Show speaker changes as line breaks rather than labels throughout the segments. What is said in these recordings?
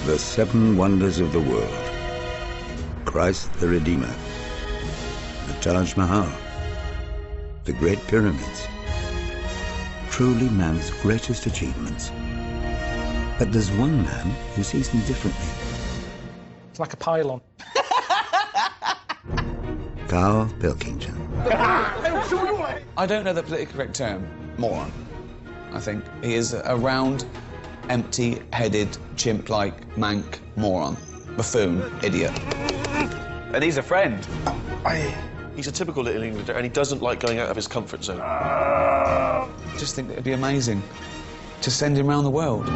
The seven wonders of the world. Christ the Redeemer. The Taj Mahal. The Great Pyramids. Truly man's greatest achievements. But there's one man who sees them differently.
It's like a pylon.
Carl Pilkington.
I don't know the politically correct term. Moron. I think he is a round, empty-headed, chimp-like, mank moron. Buffoon. Idiot. And he's a friend.
He's a typical Little Englander, and he doesn't like going out of his comfort zone.
I just think it'd be amazing to send him around the world.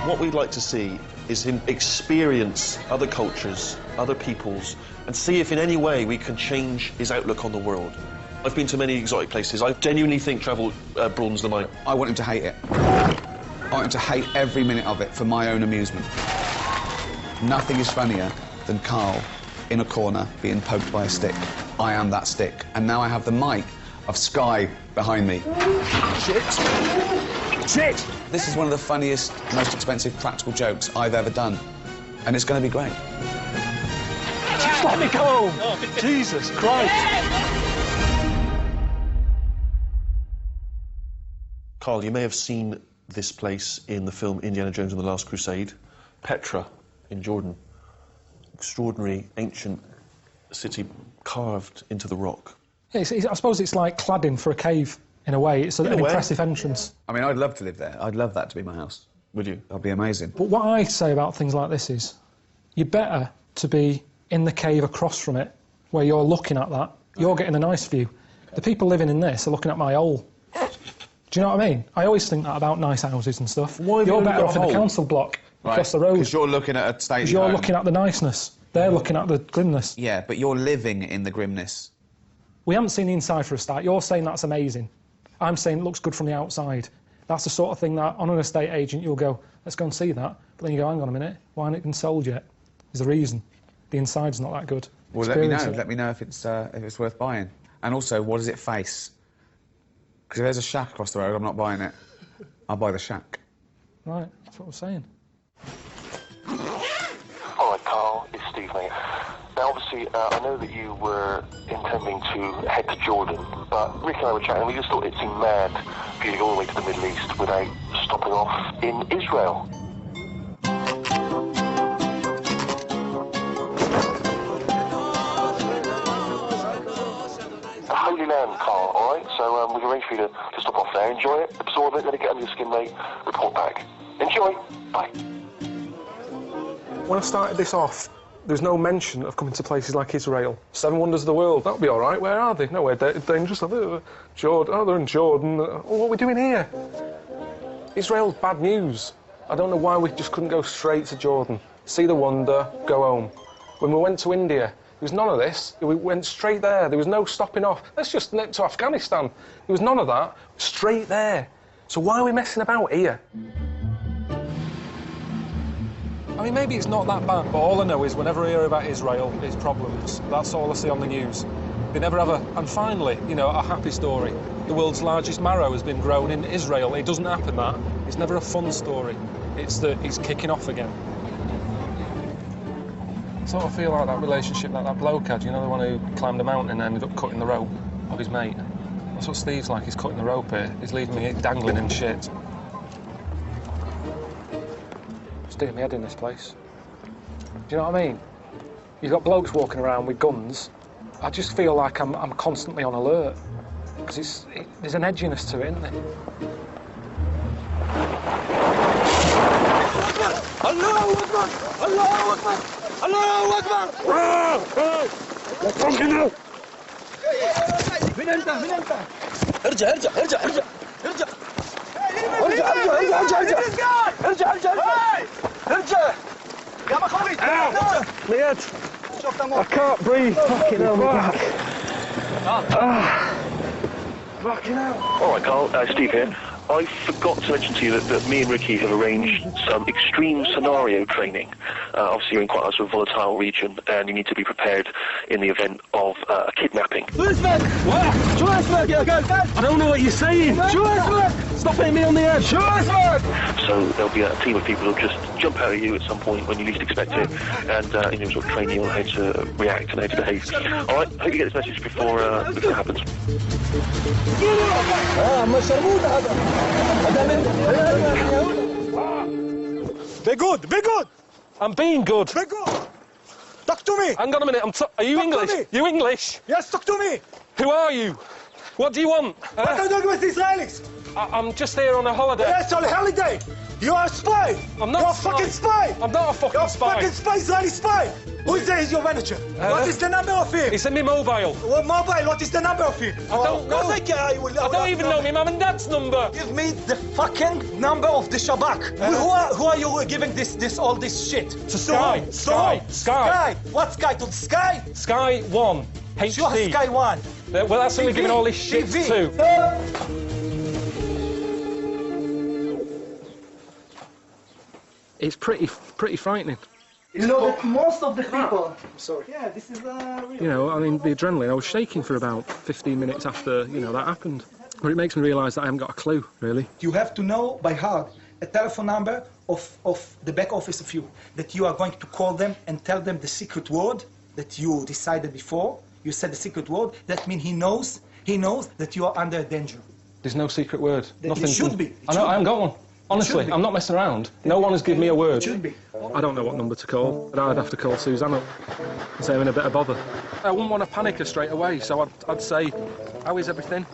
What we'd like to see is him experience other cultures, other peoples, and see if in any way we can change his outlook on the world. I've been to many exotic places. I genuinely think travel broadens the mind.
I want him to hate it. I want him to hate every minute of it for my own amusement. Nothing is funnier than Carl in a corner being poked by a stick. I am that stick. And now I have the might of Sky behind me. Shit! Shit! This is one of the funniest, most expensive practical jokes I've ever done. And it's going to be great.
Just let me go! Oh, Jesus Christ!
Carl, you may have seen this place in the film Indiana Jones and the Last Crusade. Petra in Jordan. Extraordinary, ancient city carved into the rock.
I suppose it's like cladding for a cave, in a way. It's an impressive entrance.
I mean, I'd love to live there. I'd love that to be my house.
Would you?
That'd be amazing.
But what I say about things like this is, you're better to be in the cave across from it, where you're looking at that. You're getting a nice view. The people living in this are looking at my hole. Do you know what I mean? I always think that about nice houses and stuff.
Why have you
you're
only
better
got
off
a
in the
hole?
council block across the road.
Because you're looking at a state.
Because you're looking at the niceness. They're looking at the grimness.
Yeah, but you're living in the grimness.
We haven't seen the inside for a start. You're saying that's amazing. I'm saying it looks good from the outside. That's the sort of thing that, on an estate agent, you'll go, let's go and see that. But then you go, hang on a minute, why hasn't it been sold yet? There's a reason. The inside's not that good.
Well, let me know. Let me know if it's worth buying. And also, what does it face? Because if there's a shack across the road, I'm not buying it. I'll buy the shack.
Right, that's what I'm saying.
All right, Carl, it's Steve, mate. Now, obviously, I know that you were intending to head to Jordan, but Rick and I were chatting, and we just thought it seemed mad for you to go all the way to the Middle East without stopping off in Israel. The Holy Land, Carl, all right? So we've arranged for you to stop off there, enjoy it, absorb it, let it get under your skin, mate, report back. Enjoy. Bye.
When I started this off, there was no mention of coming to places like Israel. Seven wonders of the world, that'll be all right. Where are they? Nowhere dangerous. Jordan. Oh, they're in Jordan. What are we doing here? Israel's bad news. I don't know why we just couldn't go straight to Jordan. See the wonder, go home. When we went to India, there was none of this. We went straight there. There was no stopping off. Let's just nip to Afghanistan. There was none of that. Straight there. So why are we messing about here? I mean, maybe it's not that bad, but all I know is whenever I hear about Israel, it's problems. That's all I see on the news. They never have and finally, you know, a happy story. The world's largest marrow has been grown in Israel. It doesn't happen, that. It's never a fun story. It's that it's kicking off again. I sort of feel like that relationship that bloke had, you know, the one who climbed a mountain and ended up cutting the rope of his mate. That's what Steve's like, he's cutting the rope here. He's leaving me dangling in shit. Sticking my head in this place. Do you know what I mean? You've got blokes walking around with guns. I just feel like I'm constantly on alert. Because there's an edginess to it, isn't there?
Allahu Akbar! Allahu Akbar! Allahu Akbar!
Fucking
من انت؟ ارجع ارجع ارجع ارجع ارجع ارجع ارجع ارجع ارجع ارجع ارجع يا مخوي
Liad, I can't breathe. Fucking hell, my back. Fucking hell.
All right, Carl, Steve here. I forgot to mention to you that me and Ricky have arranged some extreme scenario training. Obviously, you're in quite a sort of volatile region, and you need to be prepared in the event of a kidnapping.
What? I don't know what you're saying. Stop hitting me on the head.
So there'll be a team of people who'll just jump out at you at some point when you least expect it, and sort of train you on how to react and how to behave. All right, hope you get this message before it happens.
Be good.
I'm being good.
Be good. Talk to me.
Hang on a minute. Are you
Talk to
English?
me.
You English?
Yes, talk to me.
Who are you? What do you want?
What are you doing with the Israelis?
I'm just here on a holiday.
Yes, on a holiday. You are a spy.
I'm not
You're
a
a fucking spy.
I'm not a fucking
You're a
spy.
fucking spy, Israeli spy. Who is there? Is your manager? What is the number of him?
It's in my mobile.
What mobile? What is the number of him?
I don't know.
I
don't even know my mum and dad's number.
Give me the fucking number of the Shabak. Who are you giving all this shit?
To Sky.
Sky. What Sky? To the Sky?
Sky 1. HD.
Sure, Sky 1.
Well, that's who we're giving all this shit
TV.
to. It's pretty frightening.
You know that most of the people... Sorry. Yeah, this is really...
You know, I mean, the adrenaline, I was shaking for about 15 minutes after, that happened. But it makes me realise that I haven't got a clue, really.
You have to know by heart a telephone number of the back office of you, that you are going to call them and tell them the secret word that you decided before. You said the secret word. That means he knows that you are under danger.
There's no secret word.
It should be.
I haven't got one. Honestly, I'm not messing around. No one has given me a word.
It should be.
I don't know what number to call, but I'd have to call Suzanne up and say I'm in a bit of bother. I wouldn't want to panic her straight away, so I'd say, how is everything?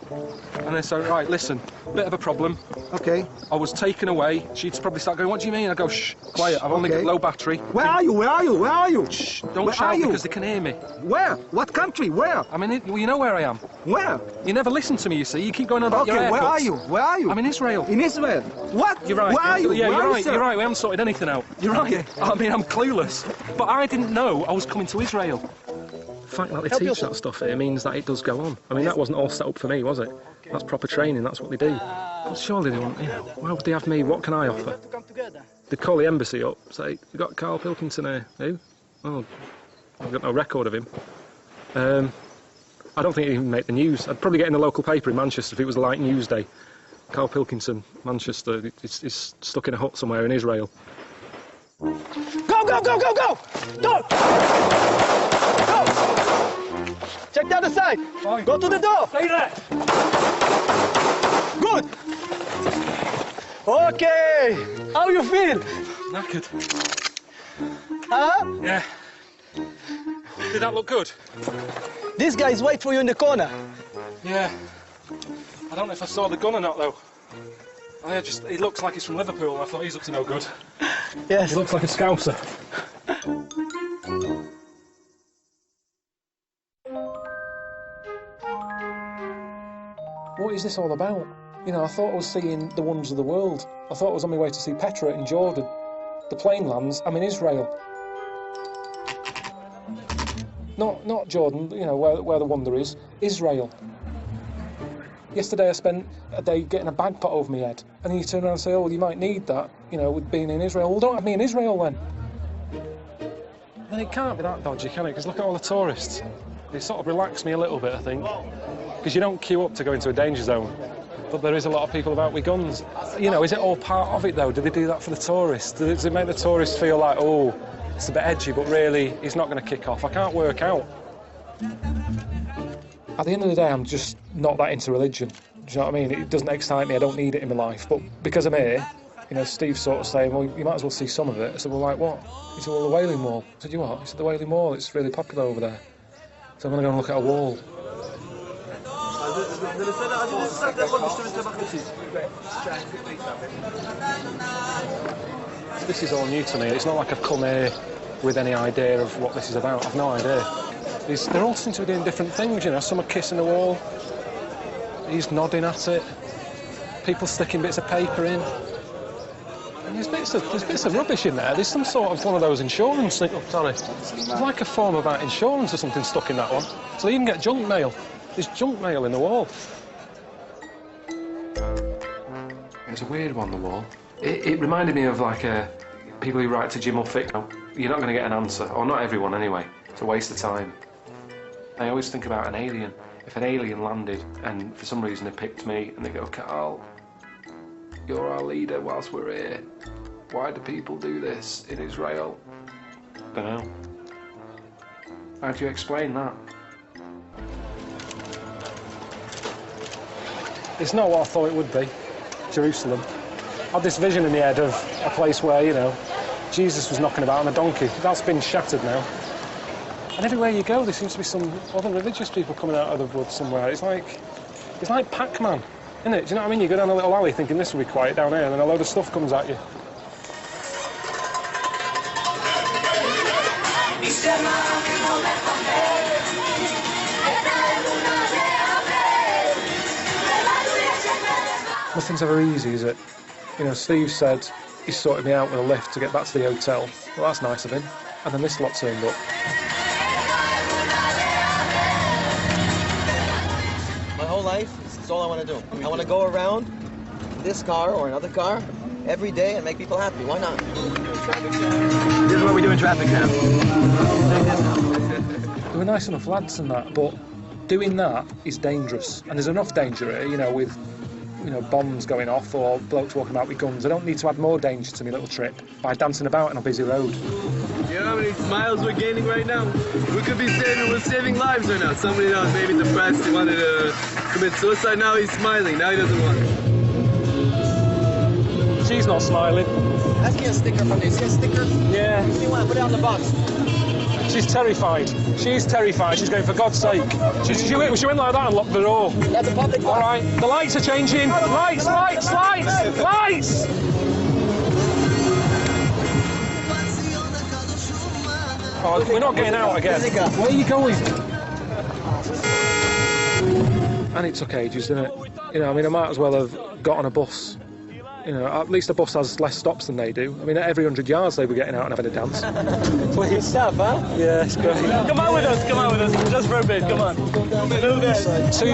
And then say, right, listen, bit of a problem.
Okay.
I was taken away. She'd probably start going, what do you mean? I go, shh, quiet, I've only got low battery.
Where are you?
Shh, don't shout because they can hear me.
Where? What country? Where?
I'm in it. Well, you know where I am.
Where?
You never listen to me, you see. You keep going on about your haircuts.
Where are you?
I'm in Israel.
In Israel? What?
You're right.
Where are you?
Yeah,
Where
you're
are you,
right. You're right. We haven't sorted anything out. You're right.
Okay.
I mean, I'm clueless. But I didn't know I was coming to Israel. The fact that they teach that stuff here means that it does go on. I mean, that wasn't all set up for me, was it? That's proper training. That's what they do. But surely they want. Why would they have me? What can I offer? They call the embassy up. Say, you got Carl Pilkington here? Who? Oh, I've got no record of him. I don't think he'd even make the news. I'd probably get in the local paper in Manchester if it was a light news day. Carl Pilkington, Manchester, is stuck in a hut somewhere in Israel.
Go! Door! Go! Check the other side. Fine. Go to the door. Stay there. Good. Okay. How you feel?
Knackered.
Huh?
Yeah. Did that look good?
These guys wait for you in the corner.
Yeah. I don't know if I saw the gun or not, though. He looks like he's from Liverpool. I thought he's up to no good.
Yes.
He looks like a Scouser. What is this all about? I thought I was seeing the wonders of the world. I thought I was on my way to see Petra in Jordan. The plane lands, I'm in Israel. Not Jordan, where the wonder is. Israel. Yesterday I spent a day getting a bag put over my head, and then you turn around and say, oh, well, you might need that, with being in Israel. Well, don't have me in Israel then. Then it can't be that dodgy, can it? Because look at all the tourists. It sort of relaxed me a little bit, I think. Because you don't queue up to go into a danger zone. But there is a lot of people about with guns. Is it all part of it, though? Do they do that for the tourists? Does it make the tourists feel like, oh, it's a bit edgy, but really, he's not going to kick off? I can't work out. At the end of the day, I'm just not that into religion. Do you know what I mean? It doesn't excite me, I don't need it in my life. But because I'm here, Steve's sort of saying, well, you might as well see some of it. I said, well, like what? He said, well, the Wailing Wall. I said, you what? He said, the Wailing Wall, it's really popular over there. So I'm going to go and look at a wall. This is all new to me. It's not like I've come here with any idea of what this is about. I've no idea. They're all seem to be doing different things, Some are kissing the wall. He's nodding at it. People sticking bits of paper in. And there's bits of rubbish in there. There's some sort of one of those insurance things. Oh, sorry. There's like a form about insurance or something stuck in that one. So you can get junk mail. There's junk mail in the wall.
There's a weird one on the wall. It reminded me of like people who write to Jim Uffit. You're not going to get an answer, or not everyone anyway. It's a waste of time. I always think about an alien. If an alien landed and for some reason they picked me and they go, Carl, you're our leader whilst we're here. Why do people do this in Israel? Don't know. How do you explain that?
It's not what I thought it would be, Jerusalem. I had this vision in my head of a place where, you know, Jesus was knocking about on a donkey. That's been shattered now. And everywhere you go, there seems to be some other religious people coming out of the woods somewhere. It's like Pac-Man, isn't it? Do you know what I mean? You go down a little alley thinking this will be quiet down here, and then a load of stuff comes at you. Nothing's ever easy, is it? You know, Steve said he sorted me out with a lift to get back to the hotel. Well, that's nice of him. And then this lot turned up.
My whole life, it's all I want to do. I want to go around this car or another car every day and make people happy. Why not?
This is what we do in traffic now.
They were nice enough lads and that, but doing that is dangerous. And there's enough danger here, you know, with bombs going off or blokes walking about with guns. I don't need to add more danger to my little trip by dancing about on a busy road.
You know how many smiles we're gaining right now? We're saving lives right now. Somebody else maybe depressed, he wanted to commit suicide, now he's smiling, now he doesn't want it.
She's not smiling.
Let's get a sticker from this. Get a sticker?
Yeah.
If you want, put it on the box.
She's terrified. She's terrified. She's going, for God's sake. She went like that and locked the door.
That's a public box.
All right. The lights are changing. Lights! Oh, we're not getting out again. Where are you going? And it took ages, didn't it? You know, I mean, I might as well have got on a bus. You know, at least a bus has less stops than they do. I mean, at every 100 yards they were getting out and having a dance.
Good stuff, huh?
Yeah, it's great.
Come on with us, just for a bit, come on.
2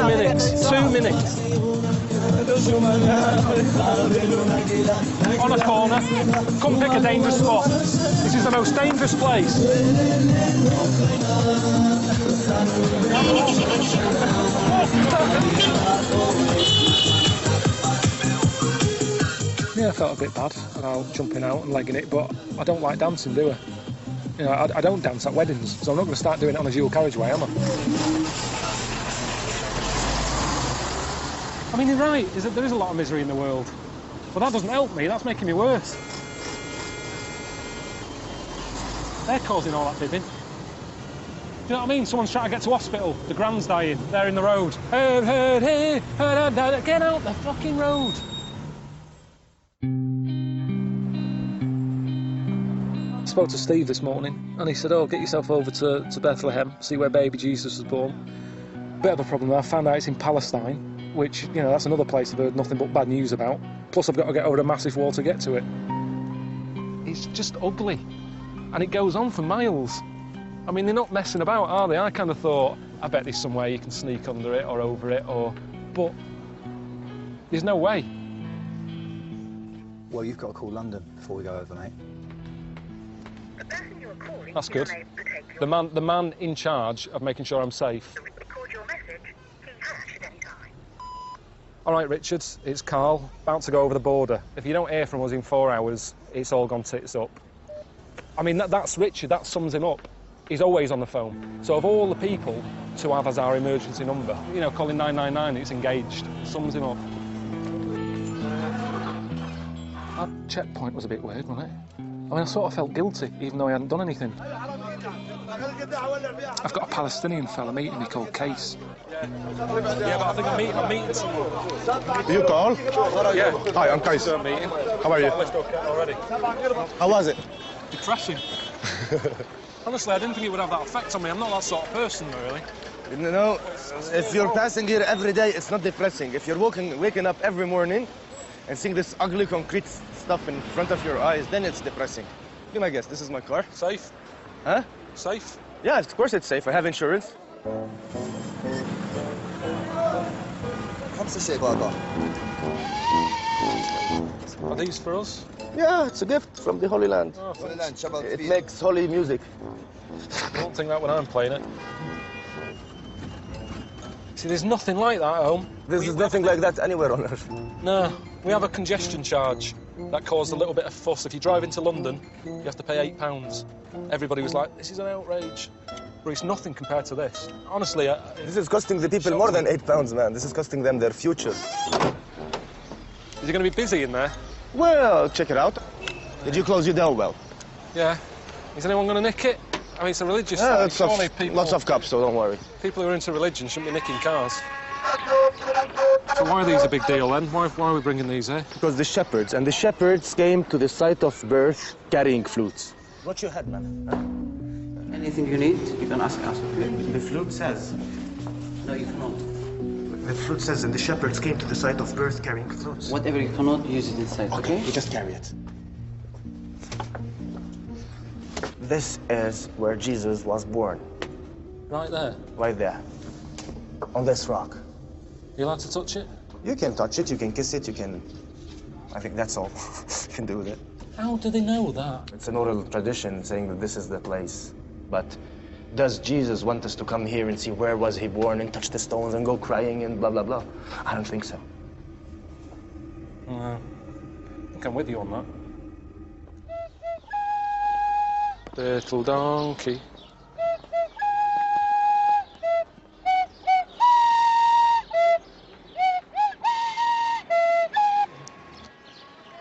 minutes, 2 minutes. On a corner, come pick a dangerous spot. This is the most dangerous place. Yeah, I felt a bit bad about jumping out and legging it, but I don't like dancing, do I? You know, I don't dance at weddings, so I'm not going to start doing it on a dual carriageway, am I? I mean, you're right, there is a lot of misery in the world. But that doesn't help me, that's making me worse. They're causing all that fibbing. Do you know what I mean? Someone's trying to get to hospital, the grand's dying, they're in the road. Get out the fucking road! I spoke to Steve this morning, and he said, oh, get yourself over to Bethlehem, see where baby Jesus was born. Bit of a problem, I found out it's in Palestine, which, you know, that's another place I've heard nothing but bad news about. Plus I've got to get over a massive wall to get to it. It's just ugly, and it goes on for miles. I mean, they're not messing about, are they? I kind of thought, I bet there's somewhere you can sneak under it or over it, but there's no way.
Well, you've got to call London before we go over, mate.
That's good. The man in charge of making sure I'm safe. All right, Richard, it's Carl, about to go over the border. If you don't hear from us in 4 hours, it's all gone tits up. I mean, that's Richard, that sums him up. He's always on the phone. So of all the people to have as our emergency number, you know, calling 999, it's engaged, sums him up. That checkpoint was a bit weird, wasn't it? I mean, I sort of felt guilty, even though I hadn't done anything. I've got a Palestinian fella meeting me called Case. Yeah, but I think I'm meeting someone.
You call?
Yeah.
Hi, I'm Case.
Meeting.
How are you?
Already.
How was it?
Depressing. Honestly, I didn't think it would have that effect on me. I'm not that sort of person, really.
You know, if you're passing here every day, it's not depressing. If you're waking up every morning and seeing this ugly concrete stuff in front of your eyes, then it's depressing. Be my guest, this is my car.
Safe?
Huh?
Safe?
Yeah, of course it's safe. I have insurance.
5 شيء بابا
Are these for us?
Yeah, it's a gift from the Holy Land.
Oh,
Holy Land, it makes holy music.
I don't think that when I'm playing it. See, there's nothing like that at home.
There's nothing like that anywhere on earth.
No, we have a congestion charge that caused a little bit of fuss. If you drive into London, you have to pay £8. Everybody was like, this is an outrage. But it's nothing compared to this. Honestly,
this is costing the people more than £8, man. This is costing them their future.
Is it going to be busy in there?
Well, check it out. Did you close your door well?
Yeah. Is anyone going to nick it? I mean, it's a religious
site.
Surely
Lots of cops, so don't worry.
People who are into religion shouldn't be nicking cars. So why are these a big deal then? Why are we bringing these here?
Because the shepherds came to the site of birth carrying flutes. Watch your head, man.
Anything you need, you can ask us.
The flute says.
No, you cannot.
The flute says, and the shepherds came to the site of birth carrying flutes.
Whatever you cannot, use it inside, okay?
You just carry it. This is where Jesus was born.
Right there?
Right there. On this rock.
You allowed to touch it?
You can touch it, you can kiss it, you can... I think that's all you can do with it.
How do they know that?
It's an oral tradition saying that this is the place. But does Jesus want us to come here and see where was he born and touch the stones and go crying and blah, blah, blah? I don't think so.
No. I think I'm with you on that. Little donkey.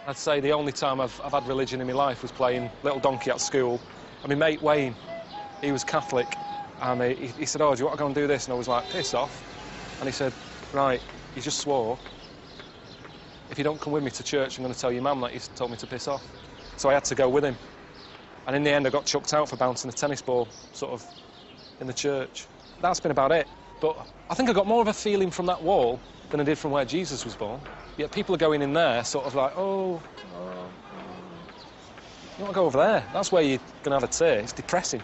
I'd say the only time I've had religion in my life was playing Little Donkey at school. And my mate Wayne, he was Catholic, and he said, oh, do you want to go and do this? And I was like, piss off. And he said, right, you just swore. If you don't come with me to church, I'm going to tell your mum that you told me to piss off. So I had to go with him. And in the end, I got chucked out for bouncing a tennis ball, sort of, in the church. That's been about it. But I think I got more of a feeling from that wall than I did from where Jesus was born. Yet people are going in there sort of like, you want to go over there? That's where you're going to have a tear. It's depressing.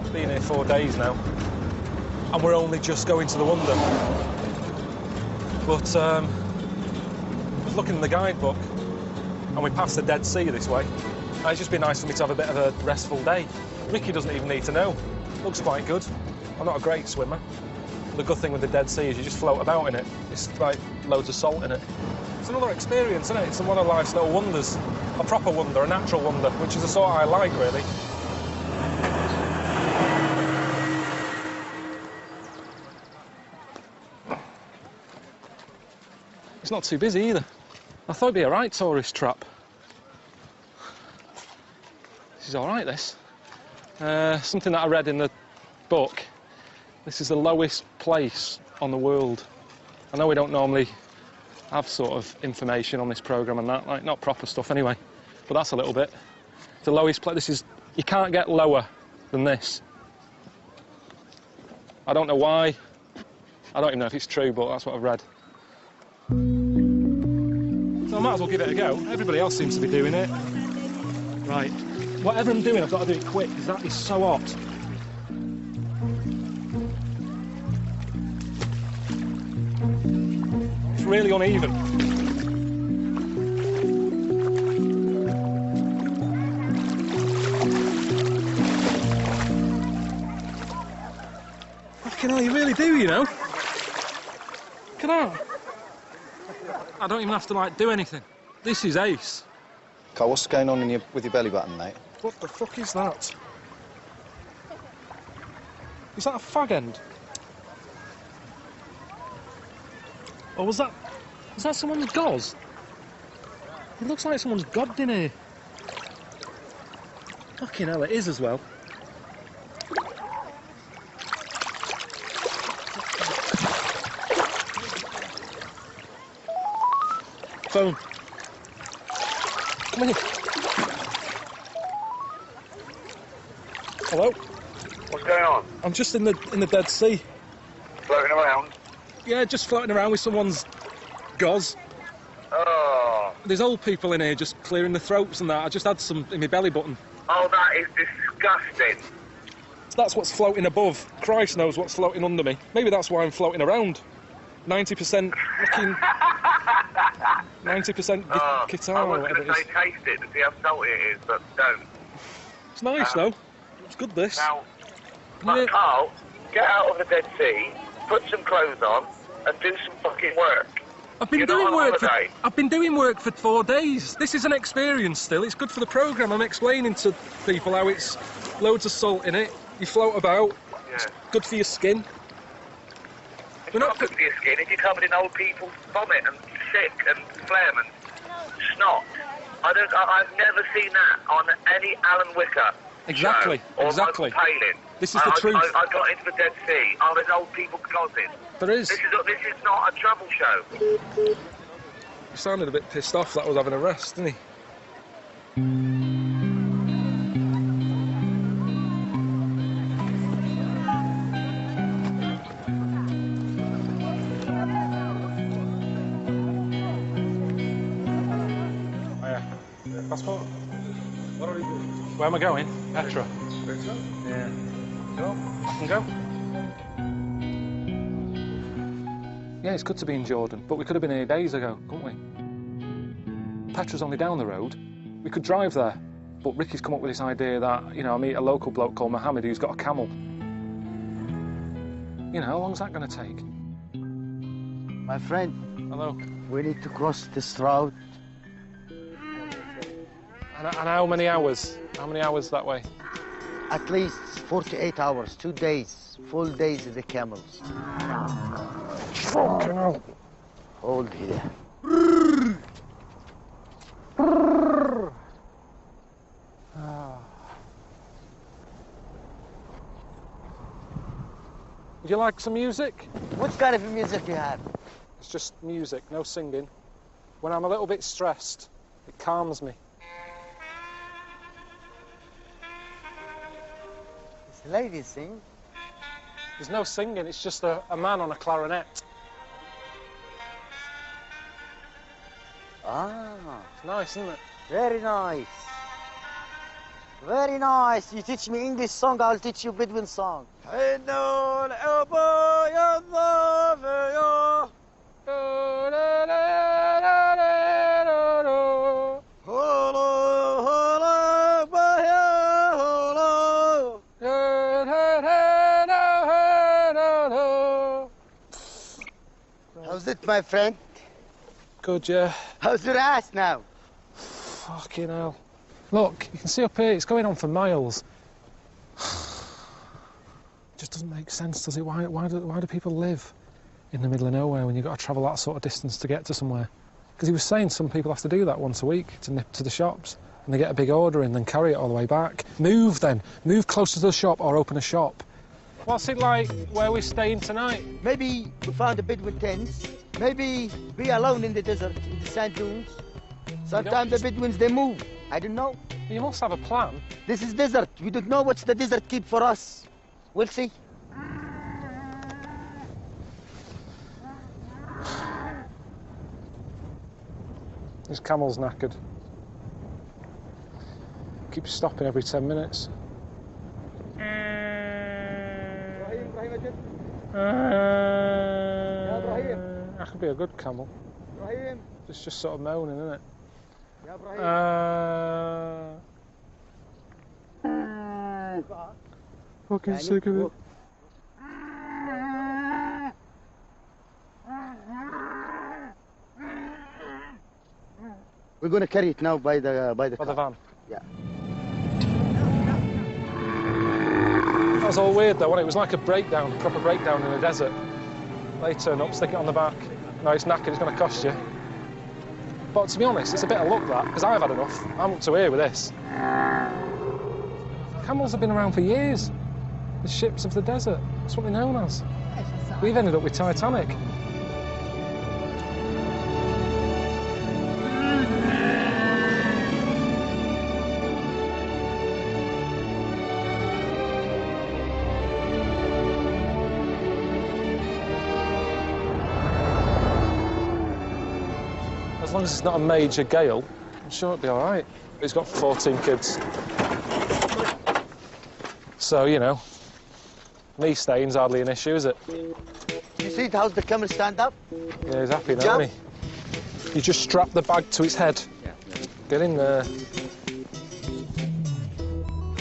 I've been here 4 days now, and we're only just going to the wonder. But I was looking in the guidebook, and we passed the Dead Sea this way. It's just been nice for me to have a bit of a restful day. Ricky doesn't even need to know. Looks quite good. I'm not a great swimmer. The good thing with the Dead Sea is you just float about in it. It's like loads of salt in it. It's another experience, isn't it? It's one of life's little wonders. A proper wonder, a natural wonder, which is the sort I like, really. It's not too busy either. I thought it'd be a right tourist trap. This is all right, this. Something that I read in the book. This is the lowest place on the world. I know we don't normally have sort of information on this programme and that, like, not proper stuff anyway, but that's a little bit. It's the lowest place. This is, you can't get lower than this. I don't know why. I don't even know if it's true, but that's what I've read. So I might as well give it a go. Everybody else seems to be doing it. Right. Whatever I'm doing, I've got to do it quick, because that is so hot. It's really uneven. Fucking hell, you really do, you know? Look at that. I don't even have to, like, do anything. This is ace.
Carl, what's going on with your belly button, mate?
What the fuck is that? Is that a fag end? Or was that someone's gauze? It looks like someone's gobbed in here. Fucking hell, it is as well. Phone. Come here. Hello?
What's going on?
I'm just in the Dead Sea.
Floating around?
Yeah, just floating around with someone's gauze.
Oh.
There's old people in here just clearing the throats and that. I just had some in my belly button.
Oh, that is disgusting.
That's what's floating above. Christ knows what's floating under me. Maybe that's why I'm floating around. 90% fucking... 90% guitar
I
or
was
whatever
going
it
to
is.
say taste it to see how salty it is, but don't.
It's nice though. It's good this.
Now, Carl, get out of the Dead Sea, put some clothes on, and do some fucking work.
I've been doing work for 4 days. This is an experience still. It's good for the programme. I'm explaining to people how it's loads of salt in it. You float about.
Yeah.
It's good for your skin.
It's not good for your skin if you're covered in old people's vomit and sick and phlegm and snot. I've never seen that on any Alan Wicker
Exactly,
show or
exactly.
Michael Palin.
This is the truth.
I got into the Dead Sea. Oh, there's old people closet.
There is.
This is not a trouble show.
He sounded a bit pissed off that I was having a rest, didn't he?
Passport? What are we doing?
Where am I going? Petra.
Petra?
Yeah.
Go?
I can go. Yeah, it's good to be in Jordan, but we could have been here days ago, couldn't we? Petra's only down the road. We could drive there, but Ricky's come up with this idea that, you know, I meet a local bloke called Mohammed who's got a camel. You know, how long's that going to take?
My friend.
Hello.
We need to cross this road.
And how many hours? How many hours that way?
At least 48 hours, 2 days, full days of the camels.
Fucking hell.
Hold here.
Would you like some music?
What kind of music you have?
It's just music, no singing. When I'm a little bit stressed, it calms me.
This lady sing.
There's no singing, it's just a man on a clarinet.
Ah.
It's nice, isn't it?
Very nice. Very nice. You teach me English song, I'll teach you Bedouin song. How's it, my friend?
Good, yeah.
How's your ass now?
Fucking hell. Look, you can see up here, it's going on for miles. It just doesn't make sense, does it? Why do people live in the middle of nowhere when you've got to travel that sort of distance to get to somewhere? Because he was saying some people have to do that once a week to nip to the shops. And they get a big order in, then carry it all the way back. Move then. Move closer to the shop or open a shop. What's it like where we're staying tonight?
Maybe we found a Bedouin tent. Maybe be alone in the desert, in the sand dunes. Sometimes the Bedouins, they move. I don't know.
You must have a plan.
This is desert. We don't know what's the desert keep for us. We'll see.
This camel's knackered. Keeps stopping every 10 minutes. That could be a good camel. It's just sort of moaning, isn't it? Fucking sick of it.
We're going to carry it now by the car.
Van?
Yeah.
That was all weird though, wasn't it? It was like a breakdown, a proper breakdown in the desert. They turn up, stick it on the back. No, it's knackered, it's going to cost you. But to be honest, it's a bit of luck that, because I've had enough. I'm up to here with this. Camels have been around for years. The ships of the desert. That's what they're known as. We've ended up with Titanic. As
long as it's not a major gale, I'm sure it'll be all right. He's got 14 kids. So, you know, me staying's hardly an issue, is it?
You see how's the camel stand up?
Yeah, he's happy now, isn't he? You just strap the bag to his head. Get in there.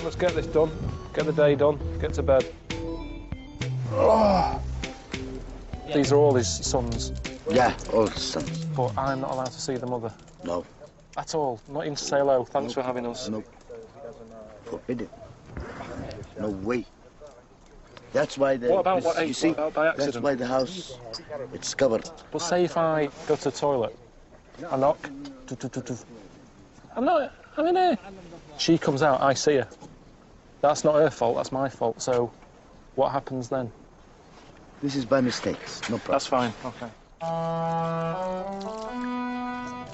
Let's get this done. Get the day done. Get to bed. Oh. These are all his sons.
Yeah, all his sons.
But I'm not allowed to see the mother.
No.
At all. Not even to say hello. Thanks for having us.
No. Forbidden. No way. That's why the.
What about
you see?
What about by accident?
That's why the house it's covered.
But say if I go to the toilet, I knock. I'm in here. She comes out. I see her. That's not her fault. That's my fault. So, what happens then?
This is by mistakes. No problem.
That's fine. Okay.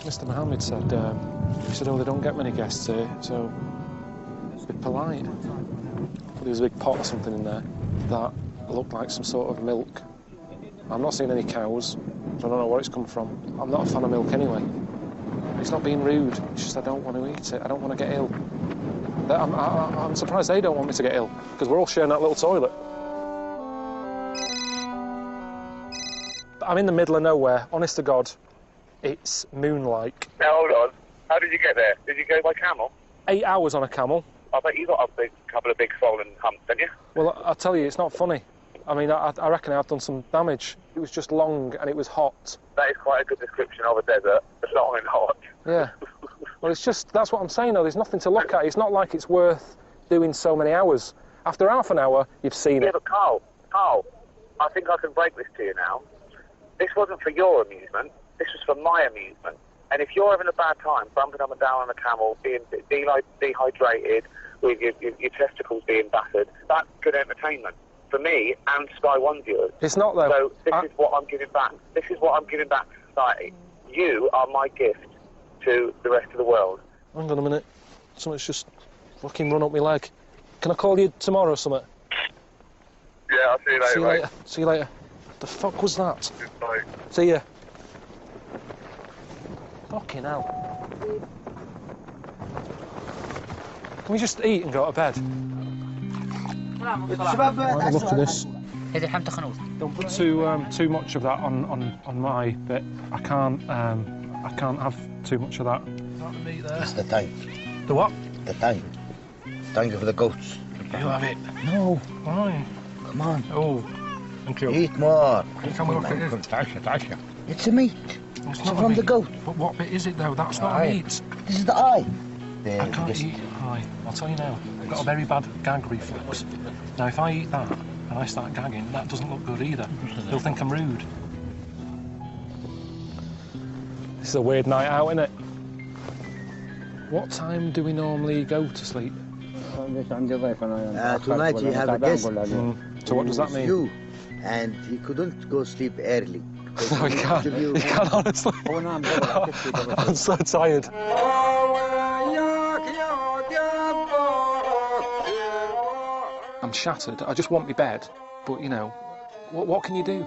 Mr. Mohammed said, he said, oh, they don't get many guests here, so be polite. There was a big pot or something in there that looked like some sort of milk. I'm not seeing any cows, so I don't know where it's come from. I'm not a fan of milk anyway. It's not being rude, it's just I don't want to eat it, I don't want to get ill. I'm surprised they don't want me to get ill, because we're all sharing that little toilet. I'm in the middle of nowhere, honest to God, it's moon-like.
Now, hold on. How did you get there? Did you go by camel?
8 hours on a camel.
I bet you got a couple of big swollen humps, didn't you?
Well, I'll tell you, it's not funny. I mean, I reckon I've done some damage. It was just long and it was hot.
That is quite a good description of a desert. It's long and hot.
Yeah. Well, it's just, that's what I'm saying, though. There's nothing to look at. It's not like it's worth doing so many hours. After half an hour, you've seen it.
Yeah, but Carl, I think I can break this to you now. This wasn't for your amusement. This was for my amusement. And if you're having a bad time, bumping up and down on a camel, being dehydrated, with your testicles being battered, that's good entertainment for me and Sky One viewers.
It's not, though.
So this is what I'm giving back. This is what I'm giving back to society. You are my gift to the rest of the world.
Hang on a minute. Something's just fucking run up my leg. Can I call you tomorrow or something?
Yeah, I'll see you later, mate.
See you later. What the fuck was that?
Bye.
See ya. Fucking hell. Can we just eat and go to bed? Right, look at this. Don't put too much of that on my bit. I can't have too much of that. Is that the meat there?
It's the tank.
The what?
The tank. Tank for the goats.
You have it.
No.
Why?
Come on.
Oh, thank you.
Eat more.
Can you tell me what it is?
It's a meat.
It's
not
not
from
meat.
the goat.
But what bit is it, though? That's not meat.
This is the eye.
I can't eat eye. I'll tell you now. I've got a very bad gag reflex. Now, if I eat that and I start gagging, that doesn't look good either. They'll think I'm rude. This is a weird night out, isn't it? What time do we normally go to sleep?
Tonight you have a guest.
So what does that mean?
You. And he couldn't go sleep early.
No, he can't. He can't, honestly. I'm so tired. I'm shattered. I just want my bed. But, you know, what can you do?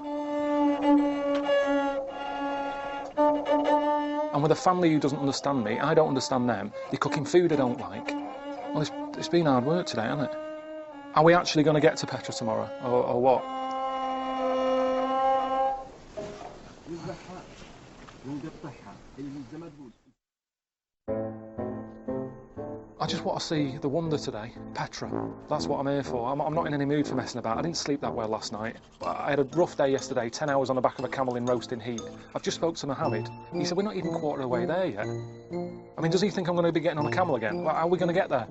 And with a family who doesn't understand me, I don't understand them, they're cooking food I don't like. Well, it's been hard work today, hasn't it? Are we actually going to get to Petra tomorrow, or what? I just want to see the wonder today, Petra. That's what I'm here for. I'm not in any mood for messing about. I didn't sleep that well last night. I had a rough day yesterday, 10 hours on the back of a camel in roasting heat. I've just spoke to Mohammed. He said we're not even quarter of the way there yet. I mean, does he think I'm going to be getting on a camel again? Well, how are we going to get there?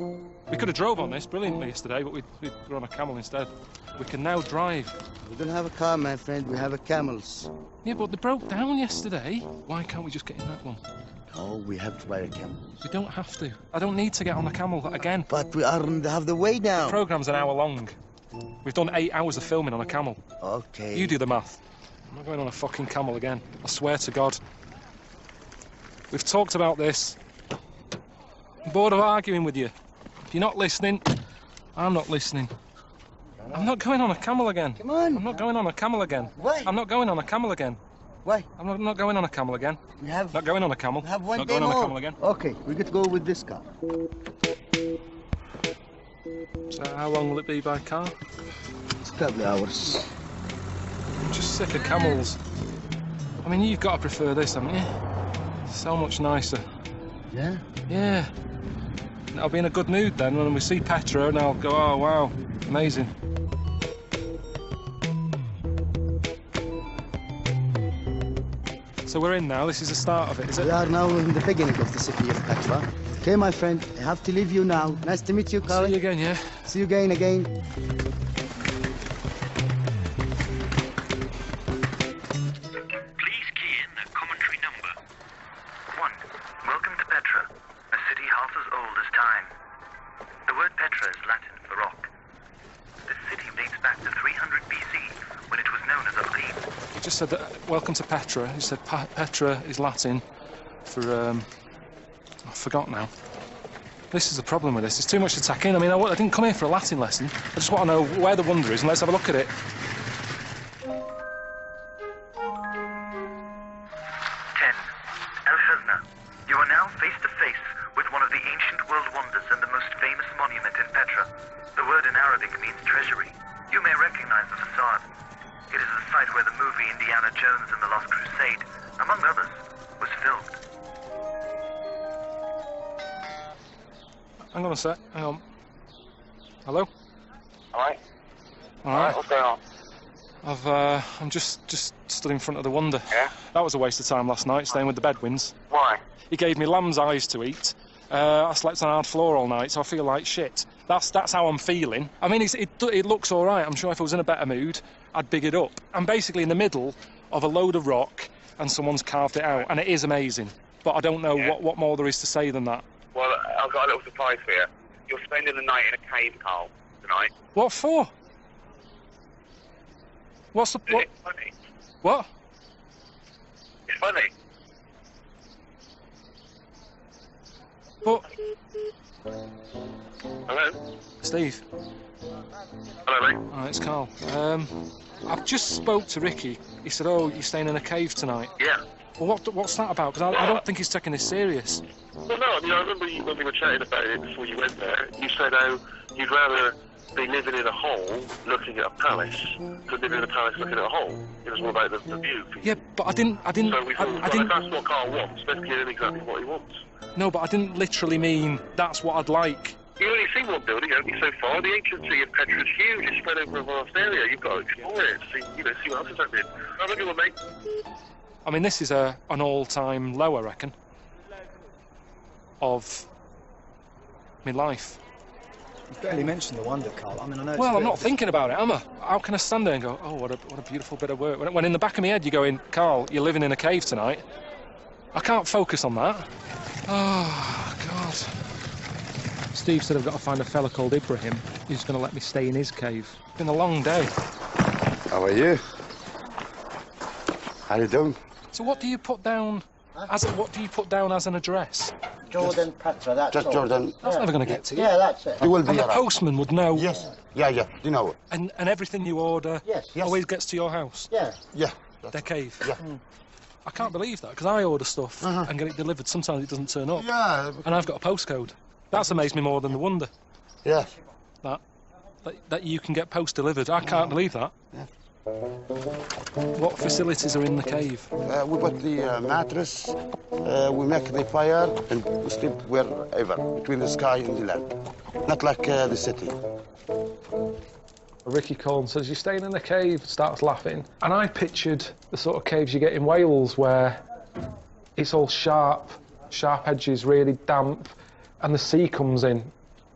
We could have drove on this brilliantly yesterday, but we were on a camel instead. We can now drive.
We don't have a car, my friend. We have a camels.
Yeah, but they broke down yesterday. Why can't we just get in that one?
Oh, we have to buy a camel.
We don't have to. I don't need to get on a camel again.
But we are on the way now.
The programme's an hour long. We've done 8 hours of filming on a camel.
Okay.
You do the math. I'm not going on a fucking camel again. I swear to God. We've talked about this. I'm bored of arguing with you. If you're not listening, I'm not listening. I'm not going on a camel again.
Come on.
I'm not going on a camel again.
Why?
I'm not going on a camel again.
Why?
I'm not going on a camel again.
We have...
Not going on a camel.
We have one
Not
day
going on a
more.
camel again.
Okay, we get to go with this car.
So how long will it be by car?
It's a couple of hours.
I'm just sick of camels. I mean, you've got to prefer this, haven't you? So much nicer.
Yeah?
Yeah. I'll be in a good mood then when we see Petra and I'll go, oh, wow, amazing. So we're in now, this is the start of it, is it?
We are now in the beginning of the city of Petra. Okay, my friend, I have to leave you now. Nice to meet you, Carl.
See you again, yeah?
See you again.
Please key in the commentary number. 1. Welcome to Petra, a city half as old as time. The word Petra is Latin for rock. This city dates back to 300 BC, when it was known as a plain.
He just said that, welcome to Petra. He said Petra is Latin for, I forgot now. This is the problem with this. There's too much to tack in. I mean, I didn't come here for a Latin lesson. I just want to know where the wonder is, and let's have a look at it.
10. El-Khazna, you are now face to face with one of the ancient world wonders and the most famous monument in Petra. The word in Arabic means treasury. You may recognize the facade. It is the site where the movie Indiana Jones and the Lost Crusade, among others, was filmed.
Hang on a sec, hang on. Hello?
Alright.
Alright.
What's going on?
I'm just stood in front of the wonder.
Yeah?
That was a waste of time last night, staying with the bedouins.
Why?
He gave me lamb's eyes to eat. I slept on a hard floor all night, so I feel like shit. That's how I'm feeling. I mean, it looks all right. I'm sure if I was in a better mood, I'd big it up. I'm basically in the middle of a load of rock, and someone's carved it out, and it is amazing. But I don't know what more there is to say than that.
Well, I've got a little surprise for you. You're spending the night in a cave, Carl, tonight.
What for? What's the...
Isn't it funny?
What?
It's funny.
But...
Hello?
Steve.
Hello, mate.
Alright, it's Carl. I've just spoke to Ricky. He said, oh, you're staying in a cave tonight.
Yeah.
Well, what's that about? Because I don't think he's taking this serious.
Well, no, I mean, I remember when we were chatting about it before you went there, you said how you'd rather be living in a hole looking at a palace than living in a palace looking at a hole. It was more about the view.
Yeah, but I didn't...
So we thought,
I didn't...
if that's what Carl wants, let's give him exactly what he wants.
No, but I didn't literally mean that's what I'd like.
You only see one building, haven't you, so far? The ancient city of Petra is huge. It's spread over a vast area. You've got to explore it, see what else is happening. Have a good one, mate.
I mean, this is an all-time low, I reckon, of my life.
You barely mentioned the wonder, Carl. I mean, I know.
Well, I'm not thinking about it, am I? How can I stand there and go, oh, what a beautiful bit of work? When in the back of my head you're going, Carl, you're living in a cave tonight. I can't focus on that. Oh, God. Steve said I've got to find a fella called Ibrahim who's going to let me stay in his cave. It's been a long day.
How are you? How you doing?
So what do you put down as an address?
Jordan Petra, that's
Just
all.
Jordan.
That's never going to get to you.
Yeah, that's it.
You will be
And the
around.
postman would know.
Yes. Yeah, you know it.
And everything you order
Yes.
always gets to your house.
Yeah.
Yeah.
Their cave.
Yeah.
I can't believe that, because I order stuff and get it delivered. Sometimes it doesn't turn up.
Yeah.
And I've got a postcode. That's amazed me more than the wonder.
Yeah.
That you can get post delivered. I can't believe that.
Yeah.
What facilities are in the cave?
We put the mattress, we make the fire, and we sleep wherever, between the sky and the land. Not like the city.
Ricky Cohen says, you're staying in a cave, starts laughing. And I pictured the sort of caves you get in Wales where it's all sharp edges, really damp, and the sea comes in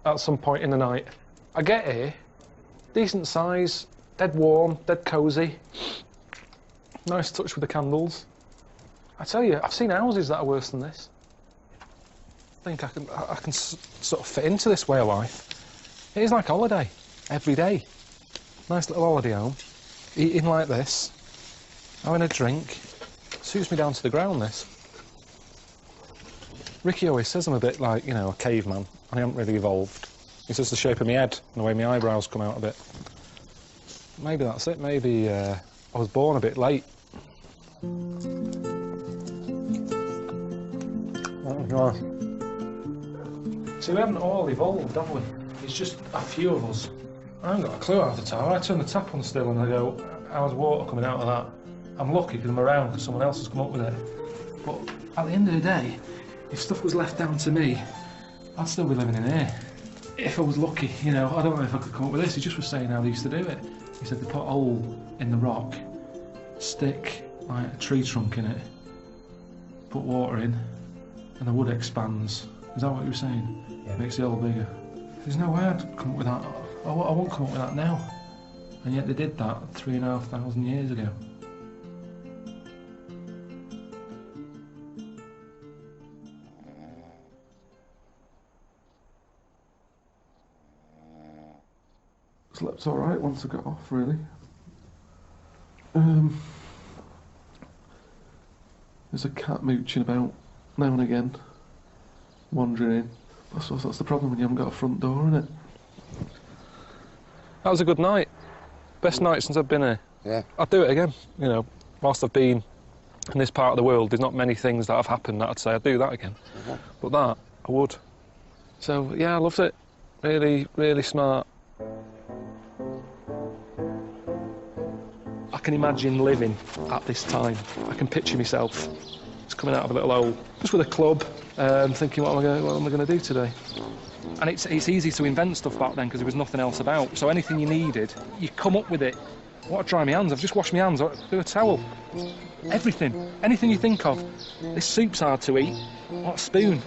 at some point in the night. I get here, decent size, dead warm, dead cosy. Nice touch with the candles. I tell you, I've seen houses that are worse than this. I think I can sort of fit into this way of life. It is like a holiday, every day. Nice little holiday home, eating like this, having a drink. Suits me down to the ground, this. Ricky always says I'm a bit like, you know, a caveman. I haven't really evolved. He says the shape of my head and the way my eyebrows come out a bit. Maybe that's it. Maybe I was born a bit late.
Oh, God. See, we haven't all evolved, have we? It's just a few of us. I haven't got a clue out of the tower. I turn the tap on still and I go, how's water coming out of that? I'm lucky because I'm around because someone else has come up with it. But at the end of the day, if stuff was left down to me, I'd still be living in here. If I was lucky, you know, I don't know if I could come up with this. He just was saying how they used to do it. He said they put a hole in the rock, stick like a tree trunk in it, put water in, and the wood expands. Is that what you were saying? Yeah. Makes the hole bigger. There's no way I'd come up with that. I won't come up with that now. And yet they did that 3,500 years ago. Slept alright once I got off, really. There's a cat mooching about now and again, wandering in. I suppose that's the problem when you haven't got a front door, isn't it?
That was a good night. Best night since I've been here.
Yeah.
I'd do it again, you know. Whilst I've been in this part of the world, there's not many things that have happened that I'd say I'd do that again. But that, I would. So, yeah, I loved it. Really, really smart. I can imagine living at this time. I can picture myself just coming out of a little hole, just with a club, thinking, what am I going to do today? And it's easy to invent stuff back then because there was nothing else about. So anything you needed, you come up with it. I want to dry my hands. I've just washed my hands. Do a towel. Everything. Anything you think of. This soup's hard to eat. What a spoon. Do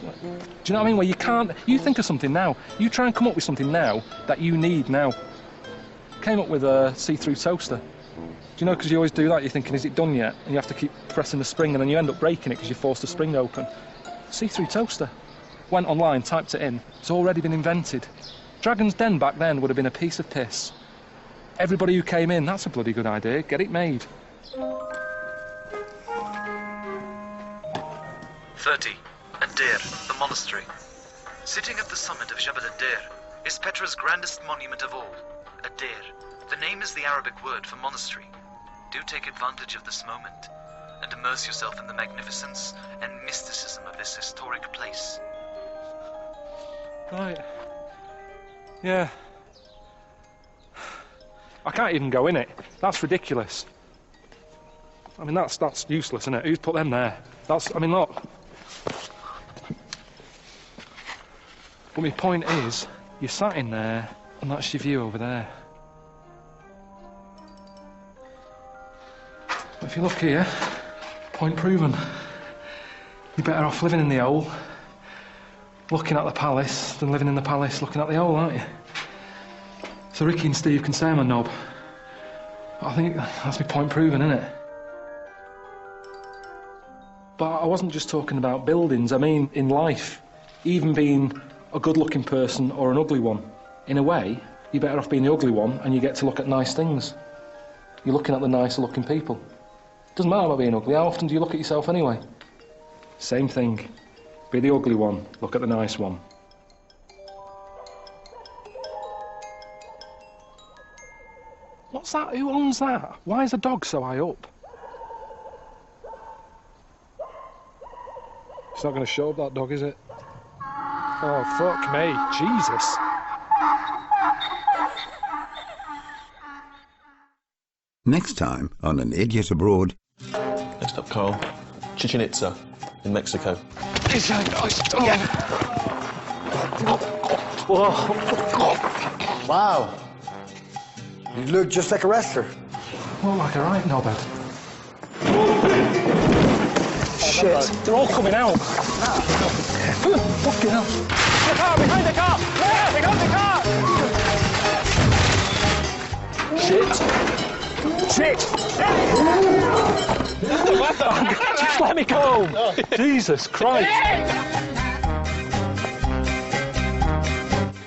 you know what I mean? Where you can't... You think of something now. You try and come up with something now that you need now. Came up with a see-through toaster. Do you know, because you always do that, you're thinking, is it done yet? And you have to keep pressing the spring and then you end up breaking it because you forced the spring open. See-through toaster. Went online, typed it in. It's already been invented. Dragon's Den back then would have been a piece of piss. Everybody who came in, that's a bloody good idea. Get it made.
30. Adir, the monastery. Sitting at the summit of Jabal Adir is Petra's grandest monument of all, Adir. The name is the Arabic word for monastery. Do take advantage of this moment and immerse yourself in the magnificence and mysticism of this historic place.
Right. Yeah. I can't even go in it. That's ridiculous. I mean, that's useless, isn't it? Who's put them there? I mean, look. But my point is, you're sat in there, and that's your view over there. But if you look here, point proven. You're better off living in the hole, looking at the palace, than living in the palace looking at the hole, aren't you? So Ricky and Steve can say I'm a knob. But I think that's my point proven, isn't it? But I wasn't just talking about buildings, I mean in life. Even being a good-looking person or an ugly one. In a way, you're better off being the ugly one and you get to look at nice things. You're looking at the nicer-looking people. Doesn't matter about being ugly, how often do you look at yourself anyway? Same thing. Be the ugly one, look at the nice one. What's that? Who owns that? Why is the dog so high up? It's not going to show up, that dog, is it? Oh, fuck me. Jesus.
Next time on An Idiot Abroad.
Next up, Carl. Chichen Itza in Mexico.
Wow. You look just like a wrestler.
Well, like a right knobhead. Shit, they're all coming out. Fucking hell.
The car, behind the car! Yeah, behind the car! Shit!
Just let me go! Jesus Christ!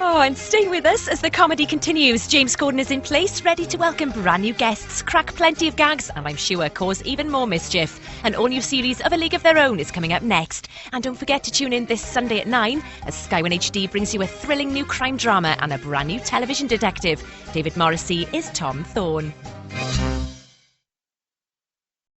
Oh, and stay with us as the comedy continues. James Corden is in place, ready to welcome brand new guests, crack plenty of gags, and I'm sure cause even more mischief. An all-new series of A League of Their Own is coming up next. And don't forget to tune in this Sunday at 9 as Sky One HD brings you a thrilling new crime drama and a brand new television detective. David Morrissey is Tom Thorne.